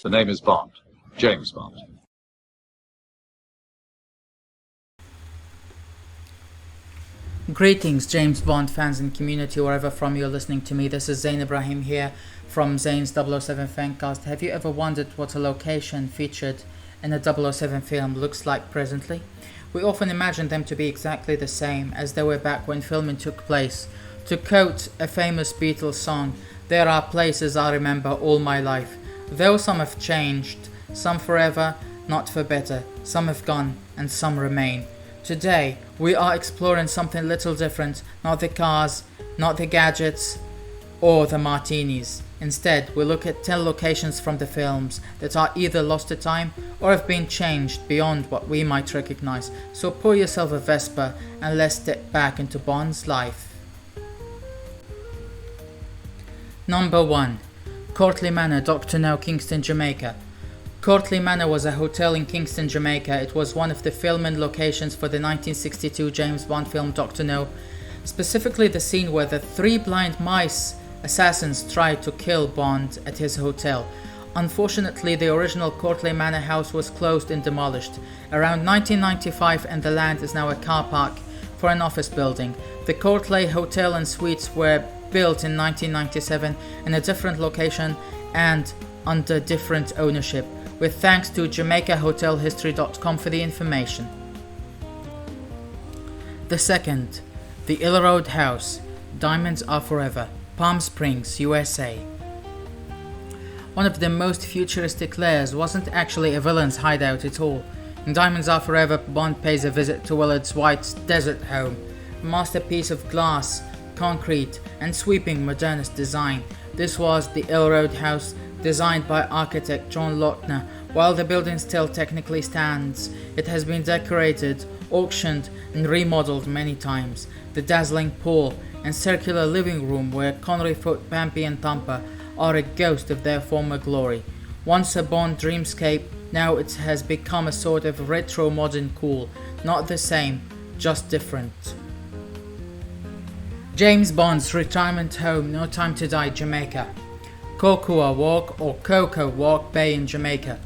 The name is Bond. James Bond. Greetings, James Bond fans and community, wherever from you're listening to me. This is Zain Ibrahim here from Zains007Fancast. Have you ever wondered what a location featured in a 007 film looks like presently? We often imagine them to be exactly the same as they were back when filming took place. To quote a famous Beatles song, "There are places I remember all my life. Though some have changed, some forever, not for better. Some have gone and some remain." Today, we are exploring something little different, not the cars, not the gadgets, or the martinis. Instead, we look at 10 locations from the films that are either lost to time or have been changed beyond what we might recognize. So pour yourself a Vespa and let's step back into Bond's life. Number 1. Courtleigh Manor, Dr. No, Kingston, Jamaica. Courtleigh Manor was a hotel in Kingston, Jamaica. It was one of the filming locations for the 1962 James Bond film Dr. No, specifically the scene where the 3 blind mice assassins tried to kill Bond at his hotel. Unfortunately, the original Courtleigh Manor house was closed and demolished around 1995, and the land is now a car park for an office building. The Courtleigh Hotel and Suites were built in 1997 in a different location and under different ownership, with thanks to JamaicaHotelHistory.com for the information. The second, the Elrod House, Diamonds Are Forever, Palm Springs, USA. One of the most futuristic lairs wasn't actually a villain's hideout at all. In Diamonds Are Forever, Bond pays a visit to Willard's White's desert home, a masterpiece of glass, concrete, and sweeping modernist design. This was the Elrod House, designed by architect John Lautner. While the building still technically stands, it has been decorated, auctioned, and remodeled many times. The dazzling pool and circular living room where Connery fought Pampy and Thumper are a ghost of their former glory. Once a Bond dreamscape, now it has become a sort of retro modern cool. Not the same, just different. James Bond's retirement home, No Time to Die, Jamaica. Cocoa Walk, or Cocoa Walk Bay in Jamaica,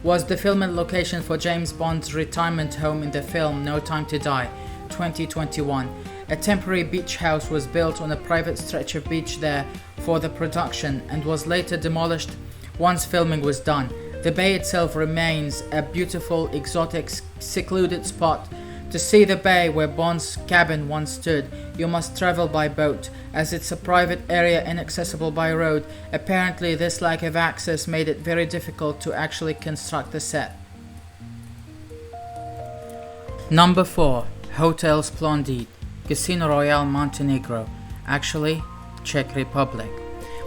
was the filming location for James Bond's retirement home in the film No Time to Die, 2021. A temporary beach house was built on a private stretch of beach there for the production and was later demolished once filming was done. The bay itself remains a beautiful, exotic, secluded spot. To see the bay where Bond's cabin once stood, you must travel by boat, as it's a private area inaccessible by road. Apparently, this lack of access made it very difficult to actually construct the set. Number 4. Hotel Splendide, Casino Royale, Montenegro. Actually, Czech Republic.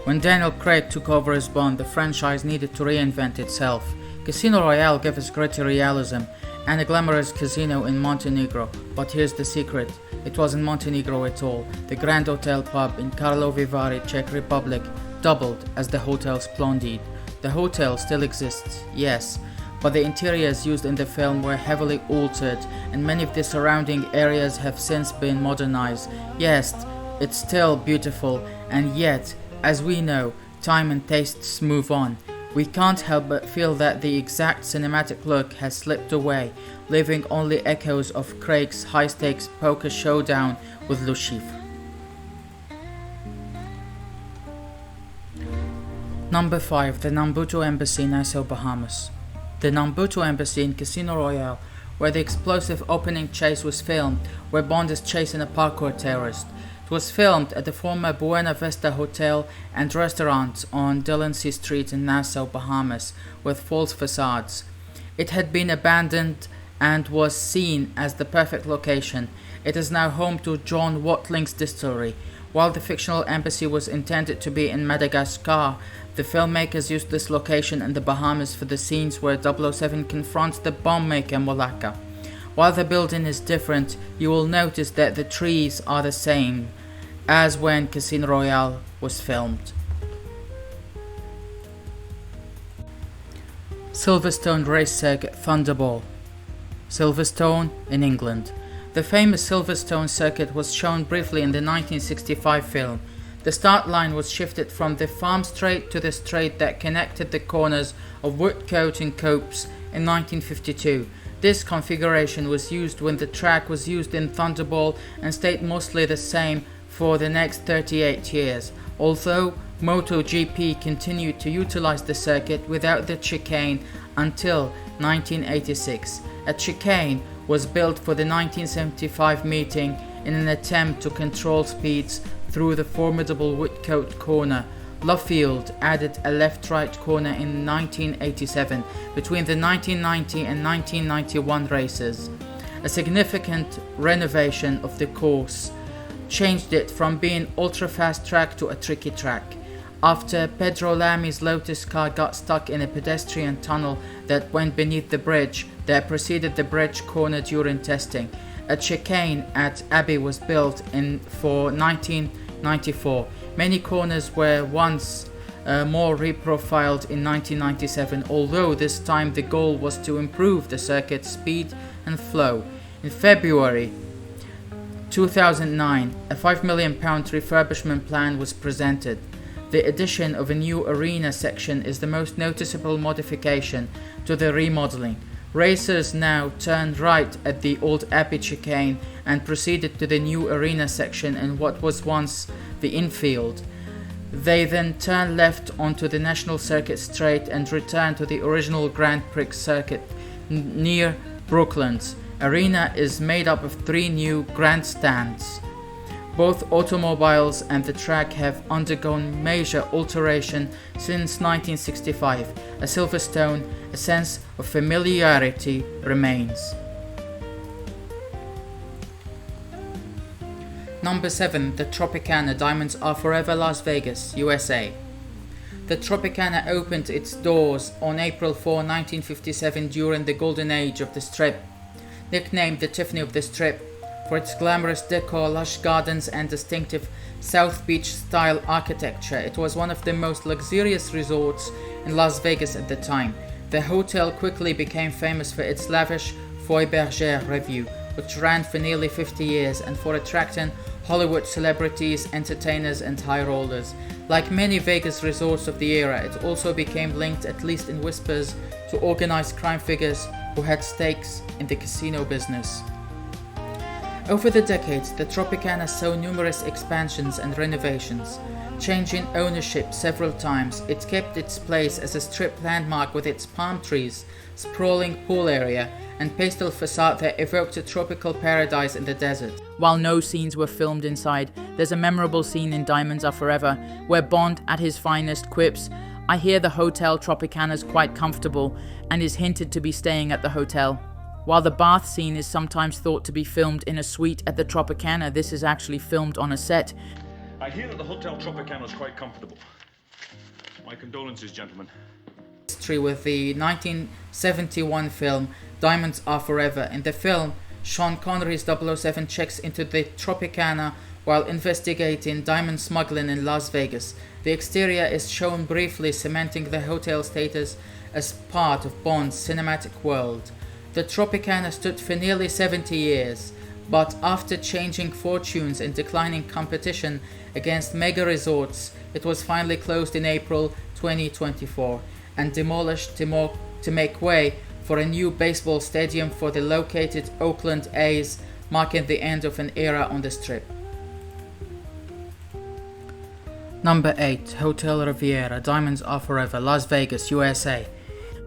When Daniel Craig took over as Bond, the franchise needed to reinvent itself. Casino Royale gave us gritty realism and a glamorous casino in Montenegro, but here's the secret: it wasn't Montenegro at all. The Grand Hotel pub in Karlovy Vary, Czech Republic, doubled as the Hotel Splendide. The hotel still exists, yes, but the interiors used in the film were heavily altered, and many of the surrounding areas have since been modernized. Yes, it's still beautiful, and yet, as we know, time and tastes move on. We can't help but feel that the exact cinematic look has slipped away, leaving only echoes of Craig's high-stakes poker showdown with Lucifer. Number 5. The Nambutu Embassy, Nassau, Bahamas. The Nambutu Embassy in Casino Royale, where the explosive opening chase was filmed, where Bond is chasing a parkour terrorist. It was filmed at the former Buena Vista Hotel and Restaurant on Delancey Street in Nassau, Bahamas, with false facades. It had been abandoned and was seen as the perfect location. It is now home to John Watling's distillery. While the fictional embassy was intended to be in Madagascar, the filmmakers used this location in the Bahamas for the scenes where 007 confronts the bomb maker Molaka. While the building is different, you will notice that the trees are the same as when Casino Royale was filmed. Silverstone Race Circuit, Thunderball. Silverstone in England. The famous Silverstone Circuit was shown briefly in the 1965 film. The start line was shifted from the Farm Straight to the straight that connected the corners of Woodcote and Copes in 1952. This configuration was used when the track was used in Thunderball and stayed mostly the same for the next 38 years, although MotoGP continued to utilize the circuit without the chicane until 1986. A chicane was built for the 1975 meeting in an attempt to control speeds through the formidable Woodcote corner. Luffield added a left-right corner in 1987 between the 1990 and 1991 races. A significant renovation of the course changed it from being ultra-fast track to a tricky track. After Pedro Lami's Lotus car got stuck in a pedestrian tunnel that went beneath the bridge that preceded the bridge corner during testing, a chicane at Abbey was built for 1994. Many corners were once more reprofiled in 1997, although this time the goal was to improve the circuit's speed and flow. In February 2009, a £5 million refurbishment plan was presented. The addition of a new arena section is the most noticeable modification to the remodeling. Racers now turned right at the old Abbey chicane and proceeded to the new arena section in what was once the infield. They then turned left onto the National Circuit straight and returned to the original Grand Prix circuit near Brooklands. Arena is made up of 3 new grandstands. Both automobiles and the track have undergone major alteration since 1965. A Silverstone, a sense of familiarity remains. Number 7. The Tropicana Diamonds Are Forever, Las Vegas, USA. The Tropicana opened its doors on April 4, 1957 during the golden age of the Strip. Nicknamed the Tiffany of the Strip for its glamorous decor, lush gardens and distinctive South Beach style architecture, it was one of the most luxurious resorts in Las Vegas at the time. The hotel quickly became famous for its lavish Foy Bergère revue, which ran for nearly 50 years, and for attracting Hollywood celebrities, entertainers and high rollers. Like many Vegas resorts of the era, it also became linked, at least in whispers, to organized crime figures who had stakes in the casino business. Over the decades, the Tropicana saw numerous expansions and renovations. Changing ownership several times, it kept its place as a Strip landmark with its palm trees, sprawling pool area, and pastel facade that evoked a tropical paradise in the desert. While no scenes were filmed inside, there's a memorable scene in Diamonds Are Forever where Bond, at his finest, quips, "I hear the Hotel Tropicana's quite comfortable," and is hinted to be staying at the hotel. While the bath scene is sometimes thought to be filmed in a suite at the Tropicana, this is actually filmed on a set. I hear that the Hotel Tropicana is quite comfortable. My condolences, gentlemen. History with the 1971 film Diamonds Are Forever. In the film, Sean Connery's 007 checks into the Tropicana while investigating diamond smuggling in Las Vegas. The exterior is shown briefly, cementing the hotel status as part of Bond's cinematic world. The Tropicana stood for nearly 70 years, but after changing fortunes and declining competition against mega resorts, it was finally closed in April 2024 and demolished to make way for a new baseball stadium for the located Oakland A's, marking the end of an era on the Strip. Number 8. Hotel Riviera, Diamonds Are Forever, Las Vegas, USA.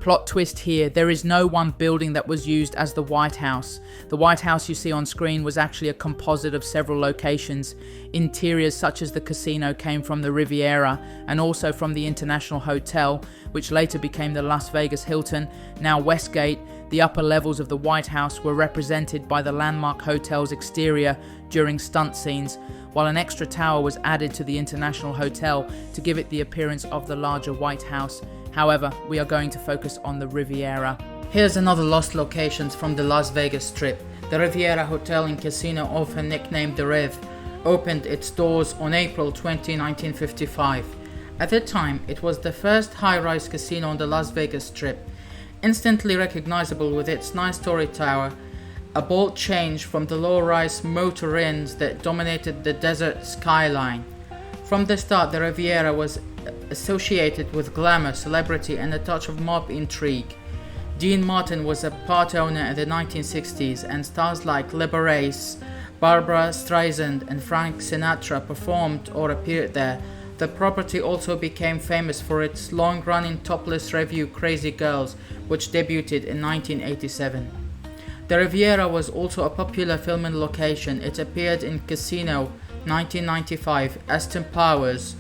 Plot twist here, there is no one building that was used as the White House. The White House you see on screen was actually a composite of several locations. Interiors such as the casino came from the Riviera and also from the International Hotel, which later became the Las Vegas Hilton, now Westgate. The upper levels of the White House were represented by the landmark hotel's exterior during stunt scenes, while an extra tower was added to the International Hotel to give it the appearance of the larger White House. However, we are going to focus on the Riviera. Here's another lost location from the Las Vegas Strip. The Riviera Hotel and Casino, often nicknamed the Riv, opened its doors on April 20, 1955. At the time, it was the first high-rise casino on the Las Vegas Strip. Instantly recognizable with its 9-story tower, a bold change from the low-rise motor inns that dominated the desert skyline. From the start, the Riviera was associated with glamour, celebrity, and a touch of mob intrigue. Dean Martin was a part owner in the 1960s, and stars like Liberace, Barbara Streisand, and Frank Sinatra performed or appeared there. The property also became famous for its long-running topless revue Crazy Girls, which debuted in 1987. The Riviera was also a popular filming location. It appeared in Casino 1995, Austin Powers,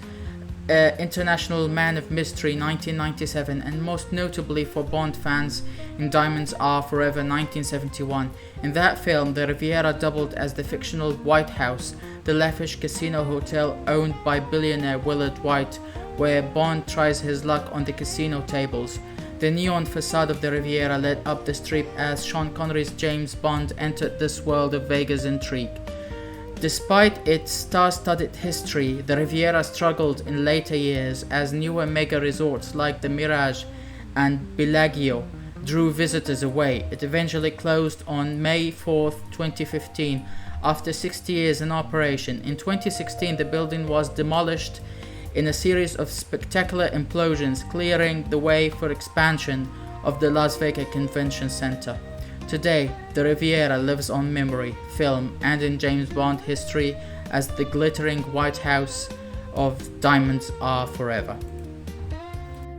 International Man of Mystery 1997, and most notably for Bond fans in Diamonds Are Forever 1971. In that film, the Riviera doubled as the fictional White House, the lavish casino hotel owned by billionaire Willard White, where Bond tries his luck on the casino tables. The neon facade of the Riviera lit up the strip as Sean Connery's James Bond entered this world of Vegas intrigue. Despite its star-studded history, the Riviera struggled in later years as newer mega resorts like the Mirage and Bellagio drew visitors away. It eventually closed on May 4, 2015, after 60 years in operation. In 2016, the building was demolished in a series of spectacular implosions, clearing the way for expansion of the Las Vegas Convention Center. Today, the Riviera lives on memory, film, and in James Bond history as the glittering White House of Diamonds Are Forever.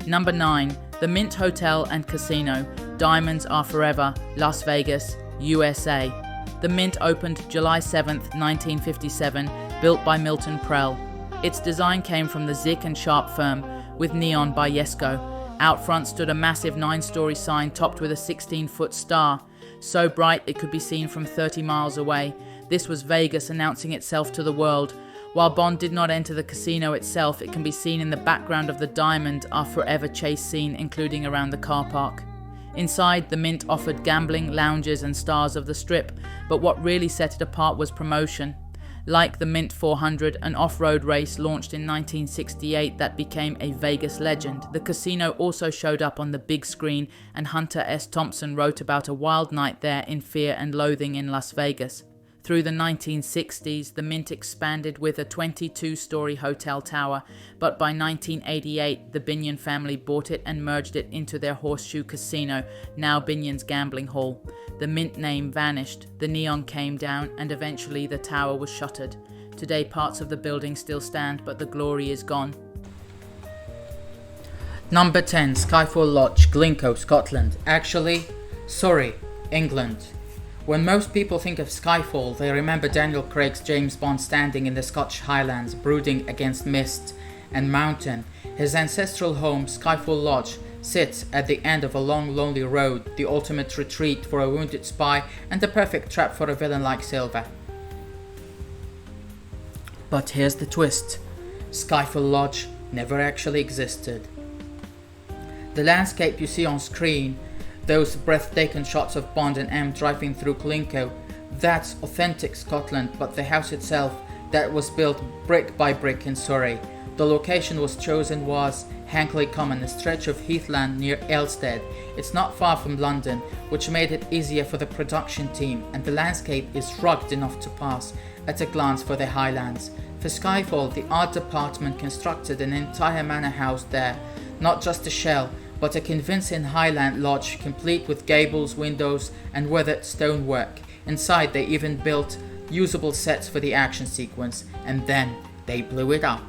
Number 9. The Mint Hotel and Casino, Diamonds Are Forever, Las Vegas, USA. The Mint opened July 7, 1957, built by Milton Prell. Its design came from the Zick and Sharp firm, with neon by Yesco. Out front stood a massive 9-story sign topped with a 16-foot star, so bright it could be seen from 30 miles away. This was Vegas announcing itself to the world. While Bond did not enter the casino itself, it can be seen in the background of the Diamond Are Forever chase scene, including around the car park. Inside, the Mint offered gambling, lounges, and stars of the strip, but what really set it apart was promotion. Like the Mint 400, an off-road race launched in 1968 that became a Vegas legend, the casino also showed up on the big screen, and Hunter S. Thompson wrote about a wild night there in Fear and Loathing in Las Vegas. Through the 1960s, the Mint expanded with a 22-story hotel tower, but by 1988, the Binion family bought it and merged it into their Horseshoe Casino, now Binion's Gambling Hall. The Mint name vanished, the neon came down, and eventually the tower was shuttered. Today, parts of the building still stand, but the glory is gone. Number 10. Skyfall Lodge, Glencoe, Scotland. Actually, Surrey, England. When most people think of Skyfall, they remember Daniel Craig's James Bond standing in the Scottish Highlands, brooding against mist and mountain. His ancestral home, Skyfall Lodge, sits at the end of a long, lonely road, the ultimate retreat for a wounded spy and the perfect trap for a villain like Silva. But here's the twist. Skyfall Lodge never actually existed. The landscape you see on screen, those breathtaking shots of Bond and M driving through Glencoe, that's authentic Scotland, but the house itself, that was built brick by brick in Surrey. The location was chosen was Hankley Common, a stretch of heathland near Elstead. It's not far from London, which made it easier for the production team, and the landscape is rugged enough to pass at a glance for the Highlands. For Skyfall, the art department constructed an entire manor house there, not just a shell, but a convincing Highland lodge complete with gables, windows, and weathered stonework. Inside, they even built usable sets for the action sequence, and then they blew it up.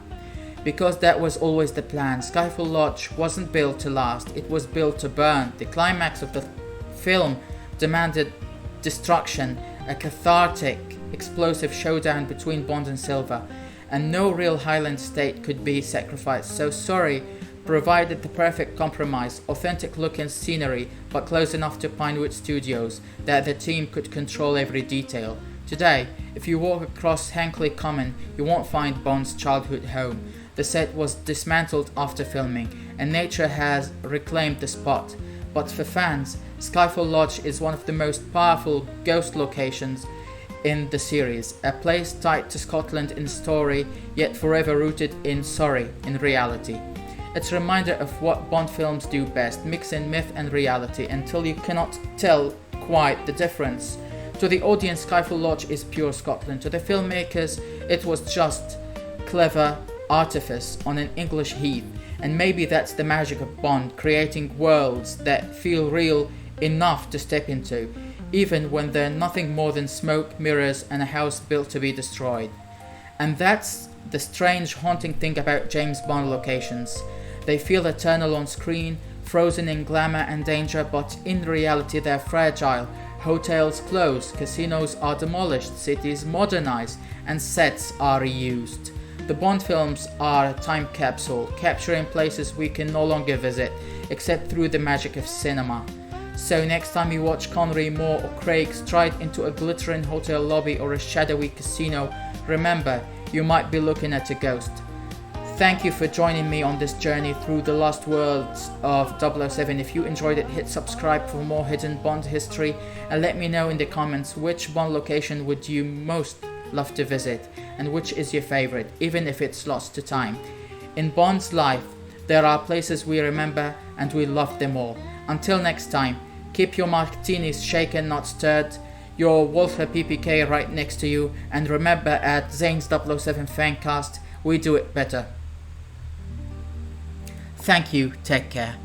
Because that was always the plan, Skyfall Lodge wasn't built to last, it was built to burn. The climax of the film demanded destruction, a cathartic, explosive showdown between Bond and Silva, and no real Highland state could be sacrificed, so Surrey provided the perfect compromise, authentic looking scenery, but close enough to Pinewood Studios that the team could control every detail. Today, if you walk across Hankley Common, you won't find Bond's childhood home. The set was dismantled after filming, and nature has reclaimed the spot. But for fans, Skyfall Lodge is one of the most powerful ghost locations in the series, a place tied to Scotland in story, yet forever rooted in Surrey in reality. It's a reminder of what Bond films do best, mixing myth and reality until you cannot tell quite the difference. To the audience, Skyfall Lodge is pure Scotland. To the filmmakers, it was just clever artifice on an English heath, and maybe that's the magic of Bond, creating worlds that feel real enough to step into, even when they're nothing more than smoke, mirrors, and a house built to be destroyed. And that's the strange, haunting thing about James Bond locations. They feel eternal on screen, frozen in glamour and danger, but in reality they're fragile. Hotels close, casinos are demolished, cities modernized, and sets are reused. The Bond films are a time capsule, capturing places we can no longer visit, except through the magic of cinema. So next time you watch Connery, Moore, or Craig stride into a glittering hotel lobby or a shadowy casino, remember, you might be looking at a ghost. Thank you for joining me on this journey through the lost worlds of 007. If you enjoyed it, hit subscribe for more hidden Bond history, and let me know in the comments which Bond location would you most love to visit, and which is your favorite, even if it's lost to time. In Bond's life, there are places we remember, and we love them all. Until next time, keep your martinis shaken, not stirred, your Wolfer PPK right next to you, and remember, at Zains007Fancast, we do it better. Thank you, take care.